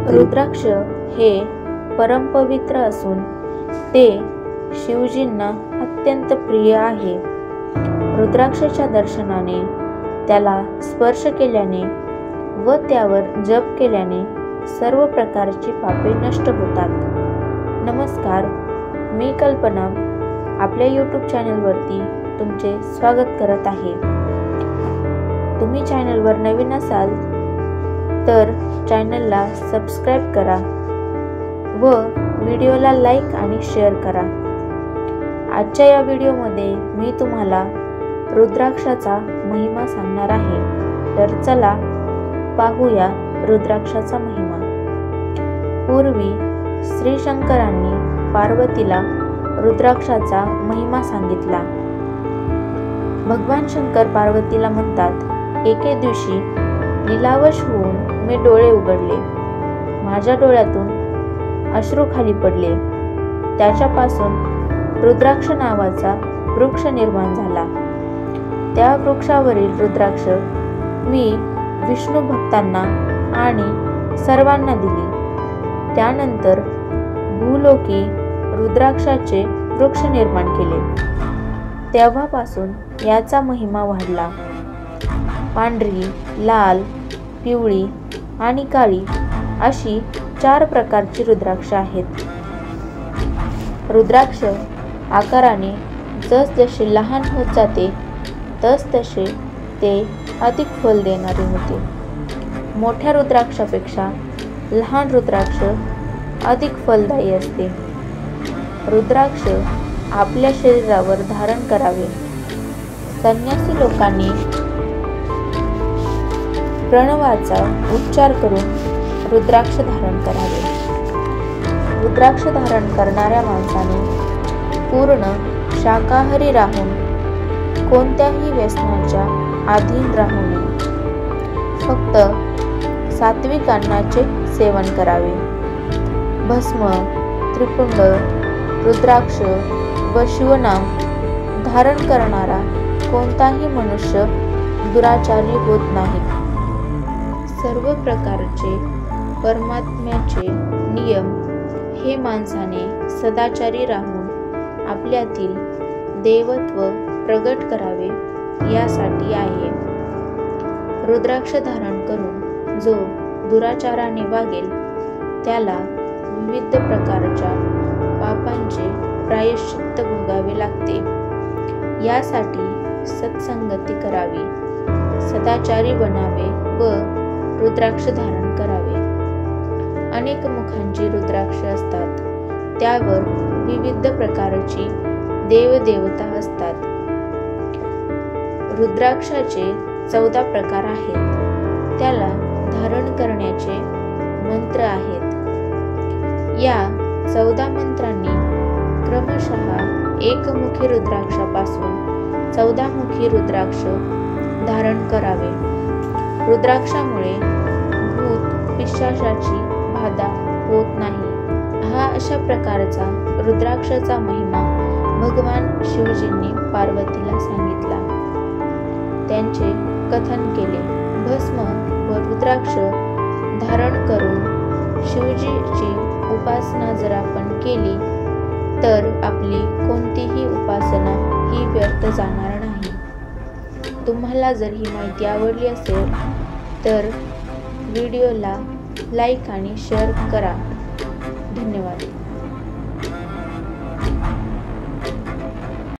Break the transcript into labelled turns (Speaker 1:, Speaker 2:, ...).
Speaker 1: रुद्राक्ष हे परमपवित्र असून ते शिवजींना अत्यंत प्रिय आहे। रुद्राक्षाच्या दर्शनाने, त्याला स्पर्श केल्याने व त्यावर जप केल्याने सर्व प्रकारची पापे नष्ट होतात। नमस्कार, मी कल्पना आपल्या YouTube चॅनलवरती तुमचे स्वागत करत आहे। तुम्ही चॅनलवर नवीन असाल तर चॅनलला सबस्क्राईब करा व व्हिडिओला लाईक आणि शेअर करा। आजच्या या व्हिडिओमध्ये मी तुम्हाला रुद्राक्षाचा महिमा सांगणार आहे। तर चला पाहूया रुद्राक्षाचा महिमा। पूर्वी श्री शंकरांनी पार्वतीला रुद्राक्षाचा महिमा सांगितला। भगवान शंकर पार्वतीला म्हणतात, एके दिवशी लीलावश होऊन मी डोळे उघडले। माझ्या डोळ्यातून अश्रू खाली पडले। त्याच्यापासून रुद्राक्ष नावाचा वृक्ष निर्माण झाला। त्या वृक्षावरील रुद्राक्ष मी विष्णू भक्तांना आणि सर्वांना दिली। त्यानंतर भूलोकी रुद्राक्षाचे वृक्ष निर्माण केले। तेव्हापासून याचा महिमा वाढला। पांढरी, लाल, पिवळी आणि काळी अशी 4 प्रकारची रुद्राक्ष आहेत। रुद्राक्ष आकाराने जसजसे लहान होत जाते तसतसे ते अधिक फल देणारे होते। मोठ्या रुद्राक्षापेक्षा लहान रुद्राक्ष अधिक फलदायी असते। रुद्राक्ष आपल्या शरीरावर धारण करावे। संन्यासी लोकांनी प्रणवाचा उच्चार करून रुद्राक्ष धारण करावे। रुद्राक्ष धारण करणाऱ्या माणसाने पूर्ण शाकाहारी राहून कोणत्याही व्यसनाच्या अधीन राहू नये। फक्त सात्विक अन्नाचे सेवन करावे। भस्म, त्रिपुंड, रुद्राक्ष व शिवनाम धारण करणारा कोणताही मनुष्य दुराचारी होत नाही। सर्व प्रकारचे परमात्म्याचे नियम हे माणसाने सदाचारी राहून आपल्यातील देवत्व प्रगट करावे यासाठी आहे। रुद्राक्ष धारण करून जो दुराचाराने वागेल त्याला विविध प्रकारच्या पापांचे प्रायश्चित्त भोगावे लागते। यासाठी सत्संगती करावी, सदाचारी बनावे व रुद्राक्ष धारण करावे। अनेक मुखांची रुद्राक्ष असतात। त्यावर विविध प्रकारची देवदेवता असतात। रुद्राक्षाचे 14 प्रकार आहेत। त्याला धारण करण्याचे मंत्र आहेत। या 14 मंत्रांनी क्रमशः एकमुखी रुद्राक्षापासून 14 मुखी रुद्राक्ष धारण करावे। रुद्राक्षामुळे भूत पिशाचाची बाधा होत नाही। हा अशा प्रकारचा रुद्राक्षाचा महिमा भगवान शिवजींनी पार्वतीला सांगितला। त्यांचे कथन केले। भस्म व रुद्राक्ष धारण करून शिवजीची उपासना जर आपण केली तर आपली कोणतीही उपासना ही व्यर्थ जाणार नाही। तुम्हाला जर ही माहिती आवडली असेल तर व्हिडिओला लाईक आणि शेअर करा। धन्यवाद।